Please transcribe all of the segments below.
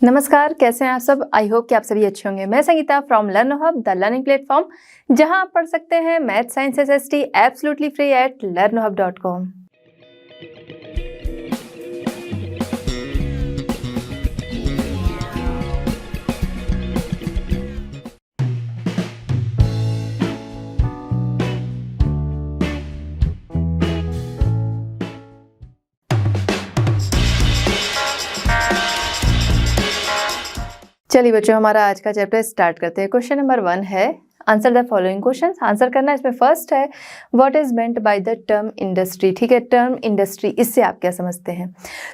नमस्कार, कैसे हैं आप सब। आई होप कि आप सभी अच्छे होंगे। मैं Sangeeta from learn hub, the learning platform, जहां आप पढ़ सकते हैं math science SST absolutely free at learnhub.com। चलिए बच्चों, हमारा आज का चैप्टर स्टार्ट करते हैं। क्वेश्चन नंबर 1 है, answer the following questions. Answer करना है। इसमें फर्स्ट है, what is meant by the term industry. ठीक है, टर्म इंडस्ट्री, इससे आप क्या समझते हैं।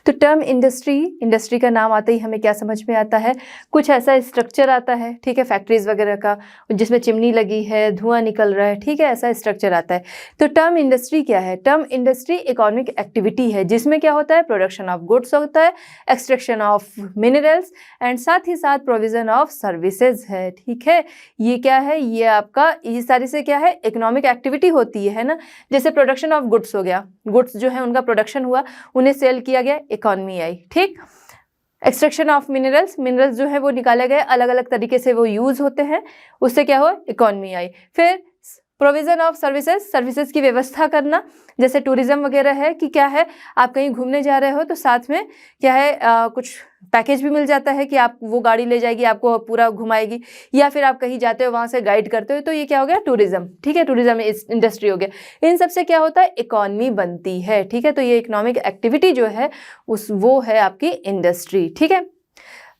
तो टर्म इंडस्ट्री का नाम आते ही हमें क्या समझ में आता है, कुछ ऐसा स्ट्रक्चर आता है, ठीक है, फैक्ट्रीज वगैरह का जिसमें चिमनी लगी है, धुआं निकल रहा है, ठीक है, ऐसा स्ट्रक्चर आता है। तो टर्म इंडस्ट्री क्या है। टर्म इंडस्ट्री इकोनॉमिक एक्टिविटी है जिसमें क्या होता है, प्रोडक्शन ऑफ गुड्स होता है, एक्सट्रैक्शन ऑफ मिनरल्स एंड साथ ही साथ प्रोविजन ऑफ सर्विसेज है। ठीक है, ये क्या है, ये आपका ये सारी से क्या है, इकोनॉमिक एक्टिविटी होती है ना। जैसे प्रोडक्शन ऑफ गुड्स हो गया, गुड्स जो है उनका प्रोडक्शन हुआ, उन्हें सेल किया गया, इकोनॉमी आई। ठीक, एक्सट्रैक्शन ऑफ मिनरल्स जो है वो निकाले गए, अलग अलग तरीके से वो यूज होते हैं, उससे क्या हो, इकोनॉमी आई। फिर प्रोविजन ऑफ सर्विसेज की व्यवस्था करना, जैसे टूरिज्म वगैरह है कि क्या है, आप कहीं घूमने जा रहे हो तो साथ में क्या है, कुछ पैकेज भी मिल जाता है कि आप वो गाड़ी ले जाएगी, आपको पूरा घुमाएगी, या फिर आप कहीं जाते हो वहाँ से गाइड करते हो, तो ये क्या हो गया, टूरिज्म। ठीक है, टूरिज्म इंडस्ट्री हो गया। इन सब से क्या होता है, इकोनॉमी बनती है। ठीक है, तो ये इकोनॉमिक एक्टिविटी जो है वो है आपकी इंडस्ट्री। ठीक है,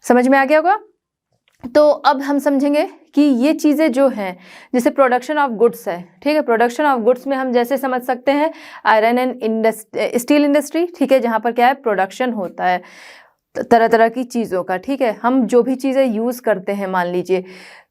समझ में आ गया होगा। तो अब हम समझेंगे कि ये चीज़ें जो हैं, जैसे प्रोडक्शन ऑफ गुड्स है, ठीक है, प्रोडक्शन ऑफ गुड्स में हम जैसे समझ सकते हैं आयरन एंड स्टील इंडस्ट्री, ठीक है, जहाँ पर क्या है, प्रोडक्शन होता है तरह तरह की चीज़ों का। ठीक है, हम जो भी चीज़ें यूज़ करते हैं, मान लीजिए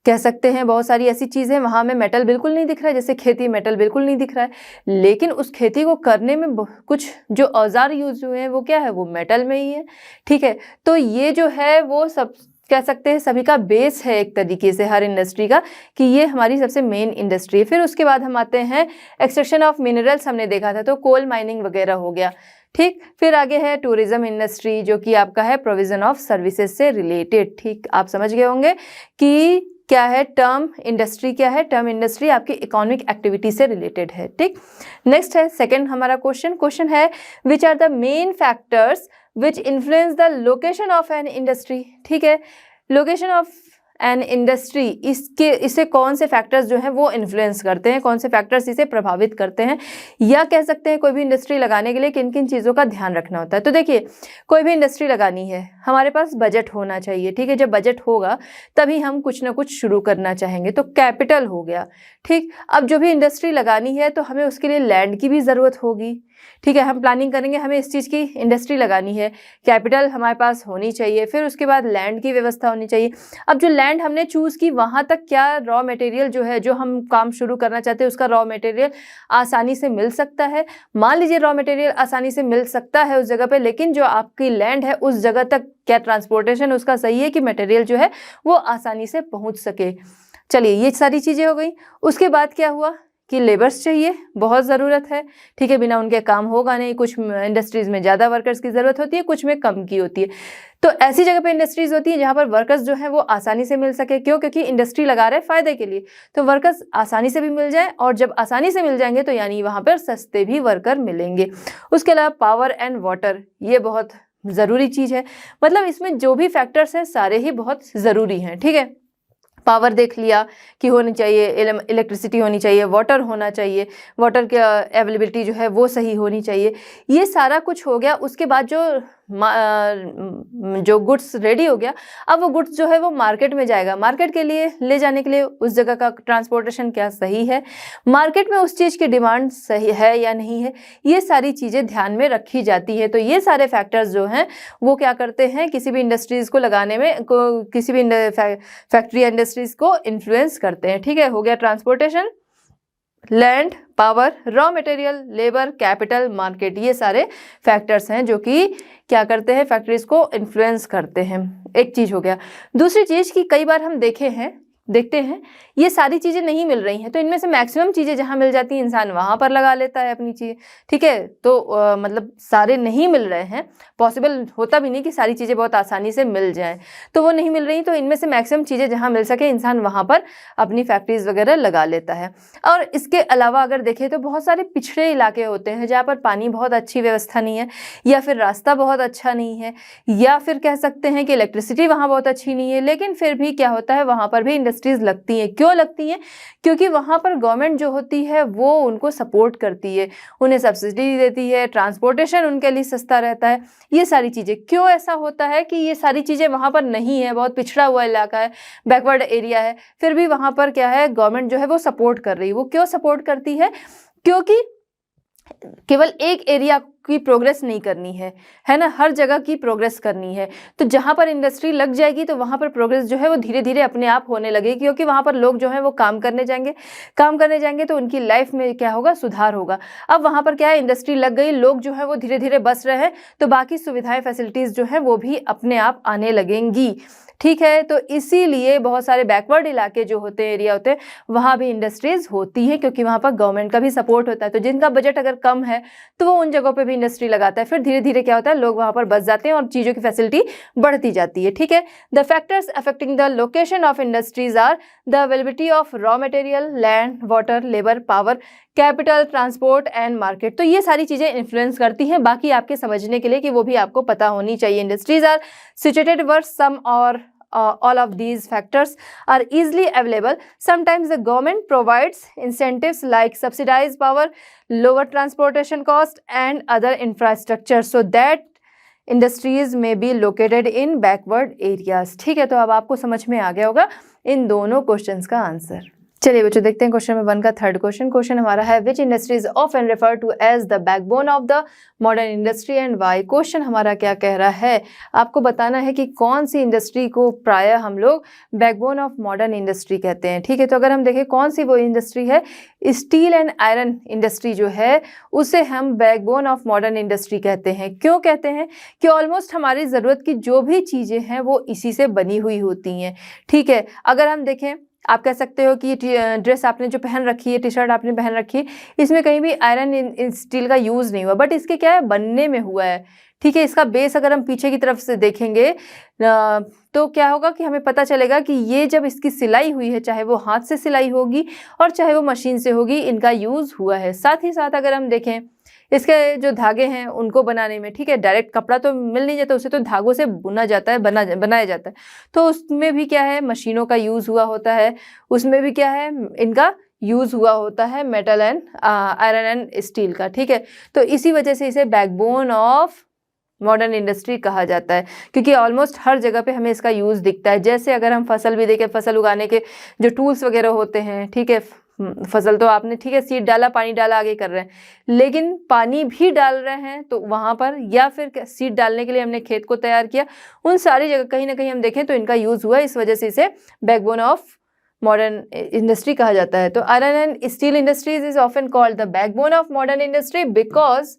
कह सकते हैं बहुत सारी ऐसी चीज़ें वहाँ में मेटल बिल्कुल नहीं दिख रहा है, जैसे खेती मेटल बिल्कुल नहीं दिख रहा है, लेकिन उस खेती को करने में कुछ जो औजार यूज हुए हैं वो क्या है, वो मेटल में ही है। ठीक है, तो ये जो है वो सब कह सकते हैं सभी का बेस है एक तरीके से हर इंडस्ट्री का, कि ये हमारी सबसे मेन इंडस्ट्री है। फिर उसके बाद हम आते हैं एक्सट्रैक्शन ऑफ मिनरल्स, हमने देखा था, तो कोल माइनिंग वगैरह हो गया। ठीक, फिर आगे है टूरिज्म इंडस्ट्री, जो कि आपका है प्रोविजन ऑफ सर्विसेज से रिलेटेड। ठीक, आप समझ गए होंगे कि क्या है टर्म इंडस्ट्री, क्या है टर्म इंडस्ट्री, आपकी इकोनॉमिक एक्टिविटी से रिलेटेड है। ठीक, नेक्स्ट है सेकंड हमारा क्वेश्चन है, which are the main factors which influence the location of an industry. ठीक है, लोकेशन ऑफ एन इंडस्ट्री, इसे कौन से फैक्टर्स जो हैं वो इन्फ्लुएंस करते हैं, कौन से फैक्टर्स इसे प्रभावित करते हैं, या कह सकते हैं कोई भी इंडस्ट्री लगाने के लिए किन किन चीज़ों का ध्यान रखना होता है। तो देखिए, कोई भी इंडस्ट्री लगानी है, हमारे पास बजट होना चाहिए। ठीक है, जब बजट होगा तभी हम कुछ ना कुछ शुरू करना चाहेंगे, तो कैपिटल हो गया। ठीक, अब जो भी इंडस्ट्री लगानी है तो हमें उसके लिए लैंड की भी ज़रूरत होगी। ठीक है, हम प्लानिंग करेंगे, हमें इस चीज़ की इंडस्ट्री लगानी है, कैपिटल हमारे पास होनी चाहिए, फिर उसके बाद लैंड की व्यवस्था होनी चाहिए। अब जो लैंड हमने चूज़ की, वहाँ तक क्या रॉ मटेरियल जो है, जो हम काम शुरू करना चाहते हैं, उसका रॉ मटेरियल आसानी से मिल सकता है। मान लीजिए रॉ मटेरियल आसानी से मिल सकता है उस जगह पे, लेकिन जो आपकी लैंड है उस जगह तक क्या ट्रांसपोर्टेशन उसका सही है कि मटेरियल जो है वो आसानी से पहुँच सके। चलिए, ये सारी चीज़ें हो गई। उसके बाद क्या हुआ कि लेबर्स चाहिए, बहुत ज़रूरत है। ठीक है, बिना उनके काम होगा नहीं। कुछ इंडस्ट्रीज़ में ज़्यादा वर्कर्स की ज़रूरत होती है, कुछ में कम की होती है। तो ऐसी जगह पे इंडस्ट्रीज़ होती है जहाँ पर वर्कर्स जो है वो आसानी से मिल सके। क्यों? क्योंकि इंडस्ट्री लगा रहे फ़ायदे के लिए, तो वर्कर्स आसानी से भी मिल जाए, और जब आसानी से मिल जाएंगे तो यानी वहाँ पर सस्ते भी वर्कर मिलेंगे। उसके अलावा पावर एंड वाटर, ये बहुत ज़रूरी चीज़ है। मतलब इसमें जो भी फैक्टर्स हैं सारे ही बहुत ज़रूरी हैं। ठीक है, पावर देख लिया कि होनी चाहिए, इलेक्ट्रिसिटी होनी चाहिए, वाटर होना चाहिए, वाटर की अवेलेबिलिटी जो है वो सही होनी चाहिए, ये सारा कुछ हो गया। उसके बाद जो गुड्स रेडी हो गया, अब वो गुड्स जो है वो मार्केट में जाएगा। मार्केट के लिए ले जाने के लिए उस जगह का ट्रांसपोर्टेशन क्या सही है, मार्केट में उस चीज़ की डिमांड सही है या नहीं है, ये सारी चीज़ें ध्यान में रखी जाती है। तो ये सारे फैक्टर्स जो हैं वो क्या करते हैं, किसी भी इंडस्ट्रीज़ को लगाने में, किसी भी फैक्ट्री इंडस्ट्रीज़ को इन्फ्लुएंस करते हैं। ठीक है, हो गया transportation, land, power, raw material, labour, capital, market, ये सारे फैक्टर्स हैं जो कि क्या करते हैं, फैक्ट्रीज को इन्फ्लुएंस करते हैं। एक चीज़ हो गया। दूसरी चीज़ कि कई बार हम देखे हैं देखते हैं, ये सारी चीज़ें नहीं मिल रही हैं, तो इनमें से मैक्सिमम चीज़ें जहाँ मिल जाती हैं इंसान वहाँ पर लगा लेता है अपनी चीज़, ठीक है। तो मतलब सारे नहीं मिल रहे हैं, पॉसिबल होता भी नहीं कि सारी चीज़ें बहुत आसानी से मिल जाएं, तो वो नहीं मिल रही, तो इनमें से मैक्सिमम चीज़ें जहाँ मिल सके इंसान वहाँ पर अपनी फैक्ट्रीज वगैरह लगा लेता है। और इसके अलावा अगर देखें तो बहुत सारे पिछड़े इलाके होते हैं जहाँ पर पानी बहुत अच्छी व्यवस्था नहीं है, या फिर रास्ता बहुत अच्छा नहीं है, या फिर कह सकते हैं कि इलेक्ट्रिसिटी वहाँ बहुत अच्छी नहीं है, लेकिन फिर भी क्या होता है वहाँ पर भी इंडस्ट्रीज लगती हैं। क्यों लगती हैं? क्योंकि वहाँ पर गवर्नमेंट जो होती है वो उनको सपोर्ट करती है, उन्हें सब्सिडी देती है, ट्रांसपोर्टेशन उनके लिए सस्ता रहता है, ये सारी चीज़ें। क्यों ऐसा होता है कि ये सारी चीज़ें वहाँ पर नहीं है, बहुत पिछड़ा हुआ इलाका है, बैकवर्ड एरिया है, फिर भी वहाँ पर क्या है, गवर्नमेंट जो है वो सपोर्ट कर रही है। वो क्यों सपोर्ट करती है? क्योंकि केवल एक एरिया की प्रोग्रेस नहीं करनी है ना, हर जगह की प्रोग्रेस करनी है। तो जहाँ पर इंडस्ट्री लग जाएगी तो वहाँ पर प्रोग्रेस जो है वो धीरे धीरे अपने आप होने लगेगी, क्योंकि वहाँ पर लोग जो है वो काम करने जाएंगे तो उनकी लाइफ में क्या होगा, सुधार होगा। अब वहाँ पर क्या है, इंडस्ट्री लग गई, लोग जो है वो धीरे धीरे बस रहे हैं, तो बाकी सुविधाएं फैसिलिटीज़ जो है वो भी अपने आप आने लगेंगी, ठीक है। तो इसीलिए बहुत सारे बैकवर्ड इलाके जो होते हैं, एरिया होते हैं, वहाँ भी इंडस्ट्रीज होती हैं, क्योंकि वहाँ पर गवर्नमेंट का भी सपोर्ट होता है। तो जिनका बजट अगर कम है तो वो उन जगहों पे भी इंडस्ट्री लगाता है, फिर धीरे धीरे क्या होता है, लोग वहाँ पर बस जाते हैं और चीज़ों की फैसिलिटी बढ़ती जाती है, ठीक है। The factors affecting the location of industries are the availability of raw material, land, water, labour, power, capital, transport and market. तो ये सारी चीज़ें इन्फ्लुएंस करती हैं, बाकी आपके समझने के लिए कि वो भी आपको पता होनी चाहिए। इंडस्ट्रीज आर सिचुएटेड वर सम और all of these factors are easily available. Sometimes the government provides incentives like subsidized power, lower transportation cost and other infrastructure so that industries may be located in backward areas. ठीक है, तो अब आपको समझ में आ गया होगा इन दोनों क्वेश्चंस का आंसर। चलिए बच्चों देखते हैं क्वेश्चन नंबर 1 का थर्ड क्वेश्चन हमारा है which industry is often refer to as the backbone of the modern industry and why. Question हमारा क्या कह रहा है, आपको बताना है कि कौन सी इंडस्ट्री को प्राय हम लोग बैकबोन ऑफ मॉडर्न इंडस्ट्री कहते हैं, ठीक है। तो अगर हम देखें कौन सी वो इंडस्ट्री है, स्टील एंड आयरन इंडस्ट्री जो है उसे हम बैकबोन ऑफ मॉडर्न इंडस्ट्री कहते हैं। क्यों कहते हैं? कि ऑलमोस्ट हमारी ज़रूरत की जो भी चीज़ें हैं वो इसी से बनी हुई होती हैं, ठीक है। अगर हम देखें, आप कह सकते हो कि ड्रेस आपने जो पहन रखी है, टी शर्ट आपने पहन रखी है, इसमें कहीं भी आयरन स्टील का यूज़ नहीं हुआ, बट इसके क्या है, बनने में हुआ है, ठीक है। इसका बेस अगर हम पीछे की तरफ से देखेंगे तो क्या होगा कि हमें पता चलेगा कि ये जब इसकी सिलाई हुई है, चाहे वो हाथ से सिलाई होगी और चाहे वो मशीन से होगी, इनका यूज़ हुआ है। साथ ही साथ अगर हम देखें इसके जो धागे हैं उनको बनाने में, ठीक है, डायरेक्ट कपड़ा तो मिल नहीं जाता, उसे तो धागों से बुना जाता है, बनाया जाता है, तो उसमें भी क्या है, मशीनों का यूज़ हुआ होता है, उसमें भी क्या है, इनका यूज़ हुआ होता है metal and iron and steel का, ठीक है। तो इसी वजह से इसे बैकबोन ऑफ मॉडर्न इंडस्ट्री कहा जाता है, क्योंकि ऑलमोस्ट हर जगह पे हमें इसका यूज़ दिखता है। जैसे अगर हम फसल भी देखें, फसल उगाने के जो टूल्स वगैरह होते हैं, ठीक है, फसल तो आपने, ठीक है, सीड डाला, पानी डाला, आगे कर रहे हैं, लेकिन पानी भी डाल रहे हैं तो वहाँ पर, या फिर सीड डालने के लिए हमने खेत को तैयार किया, उन सारी जगह कहीं ना कहीं हम देखें तो इनका यूज़ हुआ, इस वजह से इसे बैकबोन ऑफ मॉडर्न इंडस्ट्री कहा जाता है। तो iron and steel industries is often called the backbone of modern industry because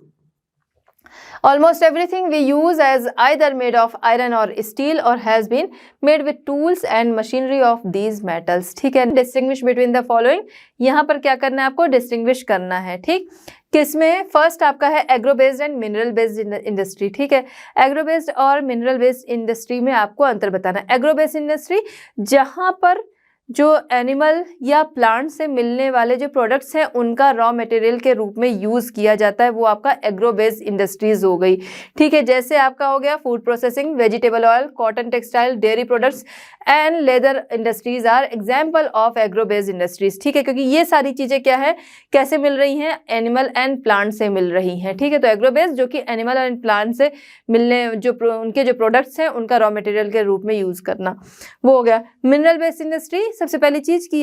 almost everything we use as either made of iron or steel or has been made with tools and machinery of these metals, ठीक है। distinguish between the following, यहाँ पर क्या करना है, आपको distinguish करना है, ठीक। किसमें? फर्स्ट आपका है agro based and mineral based industry, ठीक है। एग्रो बेस्ड और मिनरल बेस्ड इंडस्ट्री में आपको अंतर बताना है। एग्रो बेस्ड इंडस्ट्री जहाँ पर जो एनिमल या प्लांट से मिलने वाले जो प्रोडक्ट्स हैं उनका रॉ मटेरियल के रूप में यूज़ किया जाता है, वो आपका एग्रो बेस्ड इंडस्ट्रीज हो गई, ठीक है। जैसे आपका हो गया food processing, vegetable oil, cotton, textile, dairy products and leather industries are example of agro based industries, ठीक है। क्योंकि ये सारी चीज़ें क्या है, कैसे मिल रही हैं, एनिमल एंड प्लांट से मिल रही हैं, ठीक है। तो एग्रो बेस्ड जो कि एनिमल एंड प्लांट से मिलने जो उनके जो प्रोडक्ट्स हैं उनका रॉ मटेरियल के रूप में यूज़ करना, वो हो गया। मिनरल बेस्ड इंडस्ट्री, सबसे पहली चीज़ कि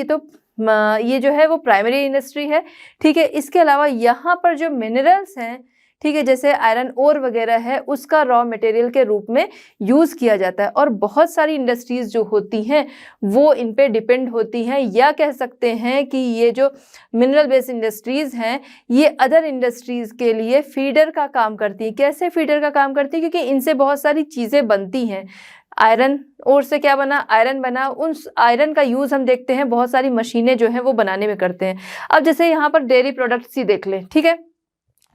ये जो है वो प्राइमरी इंडस्ट्री है, ठीक है। इसके अलावा यहाँ पर जो मिनरल्स हैं, ठीक है, जैसे आयरन ओर वगैरह है, उसका रॉ मटेरियल के रूप में यूज़ किया जाता है। और बहुत सारी इंडस्ट्रीज़ जो होती हैं वो इन पे डिपेंड होती हैं, या कह सकते हैं कि ये जो मिनरल बेस्ड इंडस्ट्रीज़ हैं ये अदर इंडस्ट्रीज़ के लिए फीडर का काम करती हैं। कैसे फीडर का काम करती है? क्योंकि इनसे बहुत सारी चीज़ें बनती हैं। आयरन और से क्या बना, आयरन बना। उस आयरन का यूज हम देखते हैं बहुत सारी मशीनें जो हैं वो बनाने में करते हैं। अब जैसे यहाँ पर डेयरी प्रोडक्ट्स ही देख लें, ठीक है,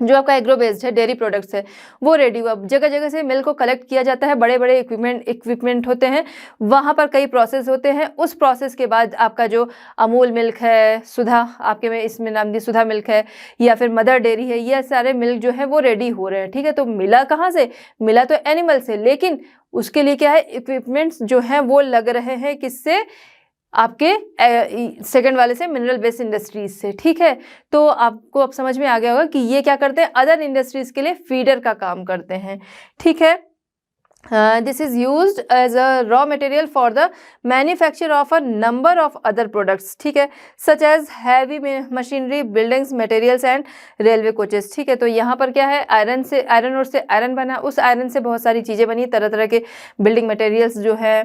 जो आपका एग्रो बेस्ड है, डेयरी प्रोडक्ट्स है, वो रेडी हुआ। जगह जगह से मिल्क को कलेक्ट किया जाता है, बड़े बड़े इक्विपमेंट होते हैं, वहाँ पर कई प्रोसेस होते हैं। उस प्रोसेस के बाद आपका जो अमूल मिल्क है, सुधा, आपके में इसमें नाम दी सुधा मिल्क है, या फिर मदर डेयरी है, ये सारे मिल्क जो है वो रेडी हो रहे हैं, ठीक है। तो मिला कहाँ से, मिला तो एनिमल से, लेकिन उसके लिए क्या है, इक्विपमेंट्स जो हैं वो लग रहे हैं किससे, आपके सेकंड वाले से, मिनरल बेस्ड इंडस्ट्रीज से, ठीक है। तो आपको अब समझ में आ गया होगा कि ये क्या करते हैं, अदर इंडस्ट्रीज के लिए फीडर का काम करते हैं, ठीक है। This is used as a raw material for the manufacture of a number of other products, ठीक है, such as heavy machinery, buildings, materials and railway coaches, ठीक है। तो यहाँ पर क्या है, आयरन से, आयरन और से आयरन बना, उस आयरन से बहुत सारी चीज़ें बनी, तरह तरह के बिल्डिंग मटेरियल्स जो है,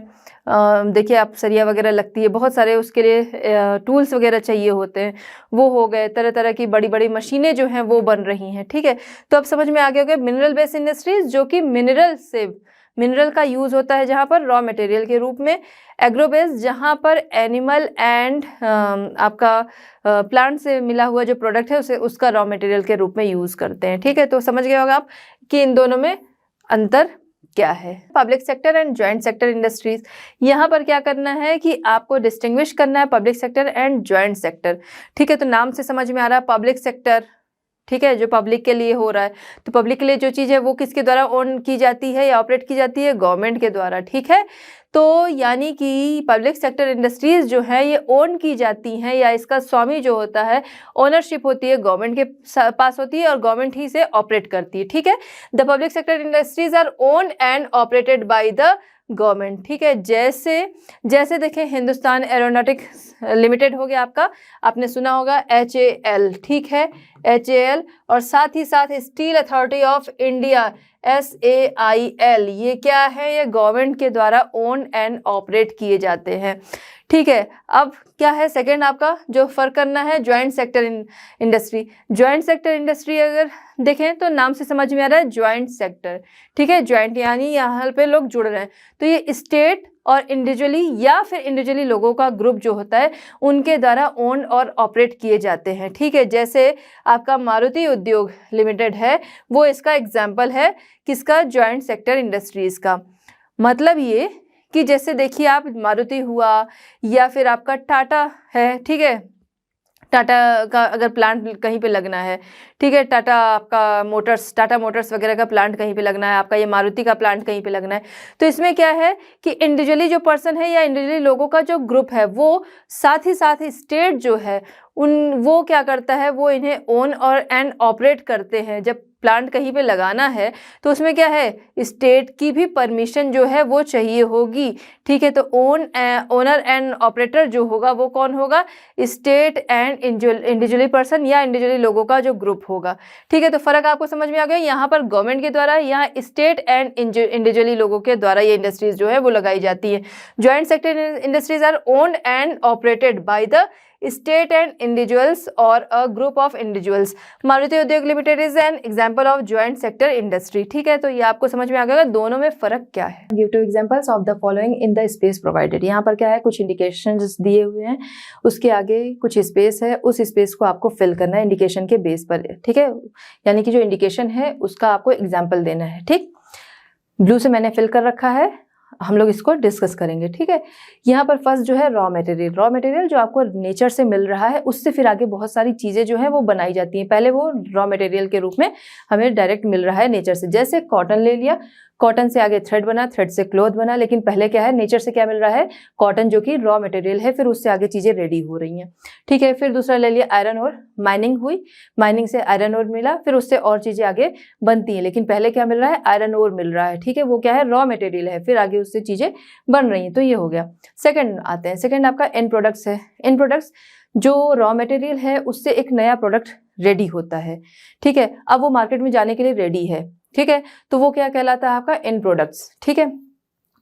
देखिए आप सरिया वगैरह लगती है, बहुत सारे उसके लिए टूल्स वगैरह चाहिए होते हैं, वो हो गए, तरह तरह की बड़ी बड़ी मशीनें जो हैं वो बन रही हैं, ठीक है। तो अब समझ में आ गया होगा मिनरल बेस्ड इंडस्ट्रीज, जो कि मिनरल से, मिनरल का यूज होता है जहाँ पर रॉ मटेरियल के रूप में, एग्रो बेस्ड जहाँ पर एनिमल एंड आपका प्लांट से मिला हुआ जो प्रोडक्ट है उसे उसका रॉ मटेरियल के रूप में यूज करते हैं, ठीक है। तो समझ गए होगा आप कि इन दोनों में अंतर क्या है। Public sector and joint sector industries, यहाँ पर क्या करना है कि आपको डिस्टिंग्विश करना है public sector and joint sector, ठीक है। तो नाम से समझ में आ रहा है पब्लिक सेक्टर, ठीक है, जो पब्लिक के लिए हो रहा है, तो पब्लिक के लिए जो चीज़ है वो किसके द्वारा ओन की जाती है या ऑपरेट की जाती है, गवर्नमेंट के द्वारा, ठीक है। तो यानी कि पब्लिक सेक्टर इंडस्ट्रीज जो है ये ओन की जाती हैं, या इसका स्वामी जो होता है, ओनरशिप होती है गवर्नमेंट के पास होती है और गवर्नमेंट ही से ऑपरेट करती है, ठीक है। The public sector industries are owned and operated by the government, ठीक है। जैसे देखें हिंदुस्तान एरोनॉटिक्स लिमिटेड हो गया आपका, आपने सुना होगा HAL, ठीक है, HAL, और साथ ही साथ steel authority of India SAIL, ये क्या है, ये गवर्नमेंट के द्वारा ओन एंड ऑपरेट किए जाते हैं, ठीक है। अब क्या है सेकंड आपका जो फर्क करना है, joint sector industry. Joint sector industry अगर देखें तो नाम से समझ में आ रहा है ज्वाइंट सेक्टर, ठीक है, ज्वाइंट यानी यहाँ पे लोग जुड़ रहे हैं, तो ये स्टेट और इंडिविजुअली या फिर इंडिविजुअली लोगों का ग्रुप जो होता है उनके द्वारा ओन और ऑपरेट किए जाते हैं, ठीक है। जैसे आपका मारुति उद्योग लिमिटेड है, वो इसका एग्जाम्पल है किसका, ज्वाइंट सेक्टर इंडस्ट्रीज का। मतलब ये कि जैसे देखिए आप मारुति हुआ या फिर आपका टाटा है, ठीक है, टाटा का अगर प्लांट कहीं पे लगना है, ठीक है, टाटा आपका मोटर्स, टाटा मोटर्स वगैरह का प्लांट कहीं पे लगना है, आपका ये मारुति का प्लांट कहीं पे लगना है, तो इसमें क्या है कि इंडिविजुअली जो पर्सन है या इंडिविजुअली लोगों का जो ग्रुप है वो साथ ही स्टेट जो है वो क्या करता है, वो इन्हें ओन और एंड ऑपरेट करते हैं। जब प्लांट कहीं पे लगाना है तो उसमें क्या है, स्टेट की भी परमिशन जो है वो चाहिए होगी, ठीक है। तो ओनर एंड ऑपरेटर जो होगा वो कौन होगा, स्टेट एंड इंडिविजुअली पर्सन या इंडिविजुअली लोगों का जो ग्रुप होगा, ठीक है। तो फर्क आपको समझ में आ गया, यहाँ पर गवर्नमेंट के द्वारा, यहाँ स्टेट एंड इंडिविजुअली लोगों के द्वारा ये इंडस्ट्रीज जो है वो लगाई जाती है। Joint sector industries are owned and operated by the state and individuals or a group of individuals. Maruti Udyog limited is an example of joint sector industry, ठीक है। तो ये आपको समझ में आ गया दोनों में फर्क क्या है। Give to examples of the following in the space provided. यहाँ पर क्या है, कुछ इंडिकेशंस दिए हुए हैं, उसके आगे कुछ स्पेस है, उस स्पेस को आपको फिल करना है इंडिकेशन के बेस पर, ठीक है। यानी कि जो इंडिकेशन है उसका आपको एग्जाम्पल देना है, ठीक। ब्लू से मैंने फिल कर रखा है, हम लोग इसको डिस्कस करेंगे, ठीक है। यहाँ पर फर्स्ट जो है रॉ मटेरियल जो आपको नेचर से मिल रहा है, उससे फिर आगे बहुत सारी चीज़ें जो है वो बनाई जाती हैं। पहले वो रॉ मटेरियल के रूप में हमें डायरेक्ट मिल रहा है नेचर से, जैसे कॉटन ले लिया, कॉटन से आगे थ्रेड बना, थ्रेड से क्लॉथ बना, लेकिन पहले क्या है, नेचर से क्या मिल रहा है, कॉटन जो कि रॉ मटेरियल है, फिर उससे आगे चीज़ें रेडी हो रही हैं, ठीक है। फिर दूसरा ले लिया आयरन और, माइनिंग हुई, माइनिंग से आयरन और मिला, फिर उससे और चीज़ें आगे बनती हैं, लेकिन पहले क्या मिल रहा है, आयरन और मिल रहा है, ठीक है, वो क्या है, रॉ मटेरियल है, फिर आगे उससे चीज़ें बन रही हैं। तो ये हो गया। सेकेंड आते हैं, सेकेंड आपका एंड प्रोडक्ट्स है। एंड प्रोडक्ट्स जो रॉ मटेरियल है उससे एक नया प्रोडक्ट रेडी होता है, ठीक है, अब वो मार्केट में जाने के लिए रेडी है, ठीक है, तो वो क्या कहलाता है आपका एंड प्रोडक्ट्स, ठीक है।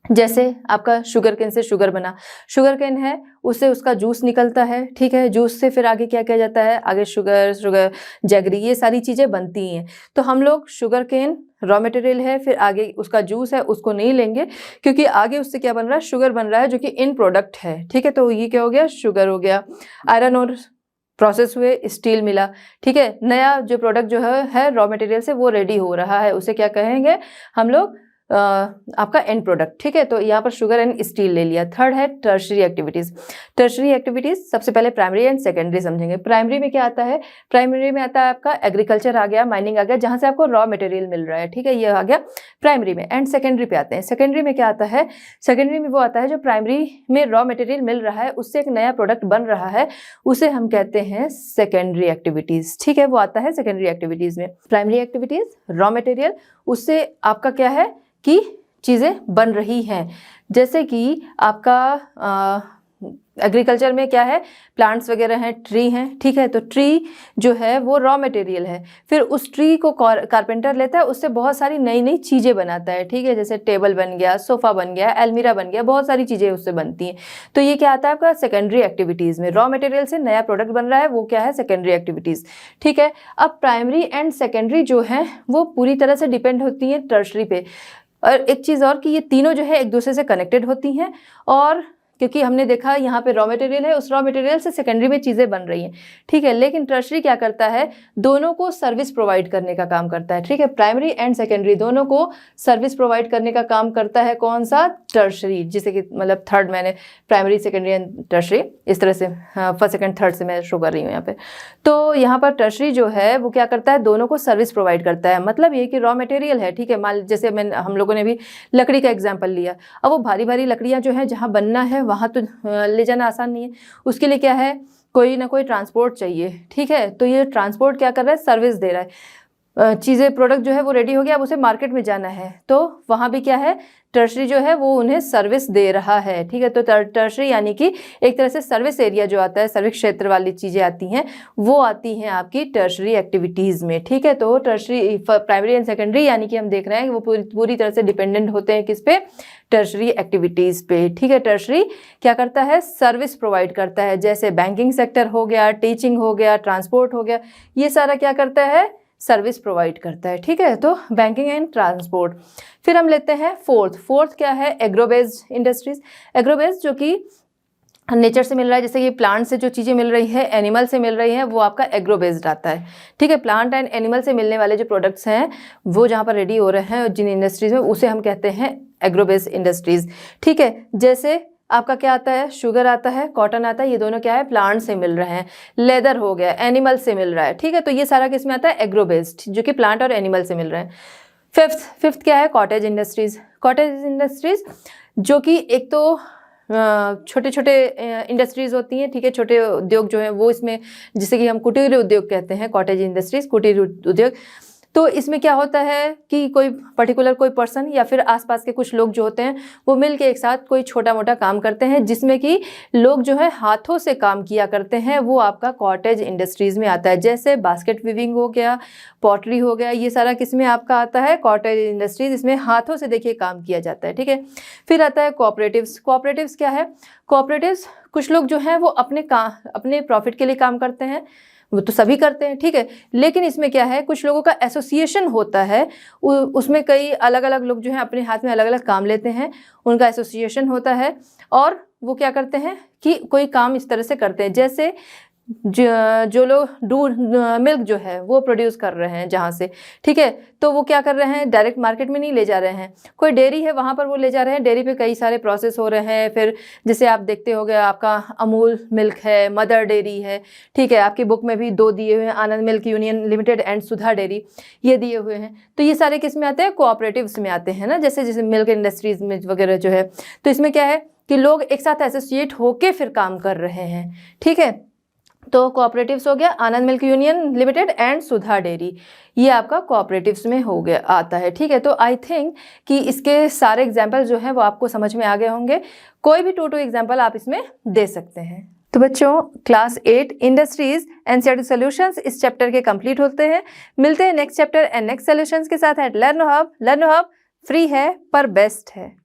जैसे आपका शुगर केन से शुगर बना, शुगर केन है उससे उसका जूस निकलता है, ठीक है, जूस से फिर आगे क्या किया जाता है, आगे शुगर जैगरी, ये सारी चीज़ें बनती हैं। तो हम लोग शुगर केन रॉ मटेरियल है, फिर आगे उसका जूस है उसको नहीं लेंगे क्योंकि आगे उससे क्या बन रहा है, शुगर बन रहा है जो कि इन प्रोडक्ट है, ठीक है। तो ये क्या हो गया, शुगर हो गया। आयरन और प्रोसेस हुए, स्टील मिला, ठीक है। नया जो प्रोडक्ट जो है रॉ मटेरियल से वो रेडी हो रहा है, उसे क्या कहेंगे हम लोग, आपका एंड प्रोडक्ट, ठीक है। तो यहाँ पर शुगर एंड स्टील ले लिया। थर्ड है टर्शरी एक्टिविटीज। टर्शरी एक्टिविटीज सबसे पहले प्राइमरी एंड सेकेंडरी समझेंगे। प्राइमरी में क्या आता है, प्राइमरी में आता है आपका एग्रीकल्चर आ गया, माइनिंग आ गया, जहां से आपको रॉ मटेरियल मिल रहा है, ठीक है, ये आ गया प्राइमरी में। एंड सेकेंडरी पे आते हैं। सेकेंडरी में क्या आता है, सेकेंडरी में वो आता है जो प्राइमरी में रॉ मटेरियल मिल रहा है, उससे एक नया प्रोडक्ट बन रहा है, उसे हम कहते हैं सेकेंडरी एक्टिविटीज, ठीक है, वो आता है सेकेंडरी एक्टिविटीज में। प्राइमरी एक्टिविटीज रॉ मटेरियल, उससे आपका क्या है कि चीज़ें बन रही हैं, जैसे कि आपका एग्रीकल्चर में क्या है, प्लांट्स वगैरह हैं, ट्री हैं, ठीक है। तो ट्री जो है वो रॉ मटेरियल है, फिर उस ट्री को कारपेंटर लेता है, उससे बहुत सारी नई नई चीज़ें बनाता है, ठीक है, जैसे टेबल बन गया, सोफ़ा बन गया, अलमीरा बन गया, बहुत सारी चीज़ें उससे बनती हैं। तो ये क्या आता है आपका सेकेंडरी एक्टिविटीज़ में, रॉ मटेरियल से नया प्रोडक्ट बन रहा है, वो क्या है, सेकेंडरी एक्टिविटीज़, ठीक है। अब प्राइमरी एंड सेकेंडरी जो है वो पूरी तरह से डिपेंड होती हैं टर्शरी पे। और एक चीज़ और कि ये तीनों जो है एक दूसरे से कनेक्टेड होती हैं, और क्योंकि हमने देखा यहाँ पे रॉ मटेरियल है, उस रॉ मटेरियल से सेकेंडरी में चीज़ें बन रही हैं, ठीक है। लेकिन टर्शरी क्या करता है, दोनों को सर्विस प्रोवाइड करने का काम करता है, ठीक है। प्राइमरी एंड सेकेंडरी दोनों को सर्विस प्रोवाइड करने का काम करता है कौन सा, टर्शरी, जिसे कि मतलब थर्ड मैंने प्राइमरी सेकेंडरी एंड टर्शरी इस तरह से फर्स्ट सेकेंड थर्ड से मैं शो कर रही हूँ यहाँ पे। तो यहाँ पर टर्शरी जो है वो क्या करता है, दोनों को सर्विस प्रोवाइड करता है। मतलब ये कि रॉ मटेरियल है, ठीक है, मान जैसे हम लोगों ने भी लकड़ी का एग्जाम्पल लिया। अब वो भारी भारी लकड़ियाँ जो है जहाँ बनना है वहाँ तो ले जाना आसान नहीं है, उसके लिए क्या है, कोई ना कोई ट्रांसपोर्ट चाहिए, ठीक है। तो ये ट्रांसपोर्ट क्या कर रहा है, सर्विस दे रहा है, चीज़ें प्रोडक्ट जो है वो रेडी हो गया, अब उसे मार्केट में जाना है, तो वहाँ भी क्या है, टर्शरी जो है वो उन्हें सर्विस दे रहा है, ठीक है। तो टर्शरी यानी कि एक तरह से सर्विस एरिया जो आता है, सर्विस क्षेत्र वाली चीज़ें आती हैं, वो आती हैं आपकी टर्शरी एक्टिविटीज़ में, ठीक है। तो टर्शरी, प्राइमरी एंड सेकेंडरी यानी कि हम देख रहे हैं कि वो पूरी तरह से डिपेंडेंट होते हैं किस पे, टर्शरी एक्टिविटीज़ पे, ठीक है। टर्शरी क्या करता है, सर्विस प्रोवाइड करता है, जैसे बैंकिंग सेक्टर हो गया, टीचिंग हो गया, ट्रांसपोर्ट हो गया, ये सारा क्या करता है, सर्विस प्रोवाइड करता है, ठीक है। तो बैंकिंग एंड ट्रांसपोर्ट। फिर हम लेते हैं फोर्थ क्या है, agro based industries. Agro based जो कि नेचर से मिल रहा है, जैसे कि प्लांट से जो चीज़ें मिल रही है, एनिमल से मिल रही हैं, वो आपका एग्रो बेस्ड आता है, ठीक है। प्लांट एंड एनिमल से मिलने वाले जो प्रोडक्ट्स हैं वो जहाँ पर रेडी हो रहे हैं जिन इंडस्ट्रीज में, उसे हम कहते हैं एग्रो बेस्ड इंडस्ट्रीज, ठीक है। जैसे आपका क्या आता है, शुगर आता है, कॉटन आता है, ये दोनों क्या है, प्लांट से मिल रहे हैं। लेदर हो गया, एनिमल से मिल रहा है, ठीक है। तो ये सारा किस में आता है, एग्रो बेस्ड, जो कि प्लांट और एनिमल से मिल रहे हैं। फिफ्थ क्या है, कॉटेज इंडस्ट्रीज। कॉटेज इंडस्ट्रीज जो कि एक तो छोटे छोटे इंडस्ट्रीज होती हैं, ठीक है, छोटे उद्योग जो हैं वो इसमें, जिसे कि हम कुटीर उद्योग कहते हैं, कॉटेज इंडस्ट्रीज, कुटीर उद्योग। तो इसमें क्या होता है कि कोई पर्टिकुलर कोई पर्सन या फिर आसपास के कुछ लोग जो होते हैं वो मिल के एक साथ कोई छोटा मोटा काम करते हैं, जिसमें कि लोग जो है हाथों से काम किया करते हैं, वो आपका कॉटेज इंडस्ट्रीज़ में आता है। जैसे बास्केट वीविंग हो गया, पॉटरी हो गया, ये सारा किस में आपका आता है, कॉटेज इंडस्ट्रीज़, इसमें हाथों से देखिए काम किया जाता है, ठीक है। फिर आता है कोऑपरेटिव्स। कोऑपरेटिव्स क्या है, कोऑपरेटिव्स कुछ लोग जो हैं वो अपने प्रॉफिट के लिए काम करते हैं, वो तो सभी करते हैं, ठीक है। लेकिन इसमें क्या है, कुछ लोगों का एसोसिएशन होता है, उसमें कई अलग अलग लोग जो हैं अपने हाथ में अलग अलग काम लेते हैं, उनका एसोसिएशन होता है, और वो क्या करते हैं कि कोई काम इस तरह से करते हैं, जैसे जो लोग दूध मिल्क जो है वो प्रोड्यूस कर रहे हैं जहाँ से, ठीक है, तो वो क्या कर रहे हैं, डायरेक्ट मार्केट में नहीं ले जा रहे हैं, कोई डेयरी है वहाँ पर वो ले जा रहे हैं, डेयरी पे कई सारे प्रोसेस हो रहे हैं। फिर जैसे आप देखते होंगे, आपका अमूल मिल्क है, मदर डेयरी है, ठीक है, आपकी बुक में भी 2 दिए हुए हैं, Anand milk union limited and Sudha dairy, ये दिए हुए हैं। तो ये सारे किस में आते हैं, कोऑपरेटिव्स में आते हैं ना, जैसे मिल्क इंडस्ट्रीज में वगैरह जो है। तो इसमें क्या है कि लोग एक साथ एसोसिएट होके फिर काम कर रहे हैं, ठीक है। तो कोऑपरेटिव्स हो गया, Anand milk union limited and Sudha dairy, ये आपका कोऑपरेटिव्स में हो गया आता है, ठीक है। तो आई थिंक कि इसके सारे एग्जाम्पल जो हैं वो आपको समझ में आ गए होंगे। कोई भी 2 एग्जाम्पल आप इसमें दे सकते हैं। तो बच्चों, क्लास 8 इंडस्ट्रीज एनसीईआरटी सॉल्यूशंस इस चैप्टर के कंप्लीट होते हैं। मिलते हैं next chapter and next solutions के साथ at Learno Hub. Learno Hub free है पर बेस्ट है।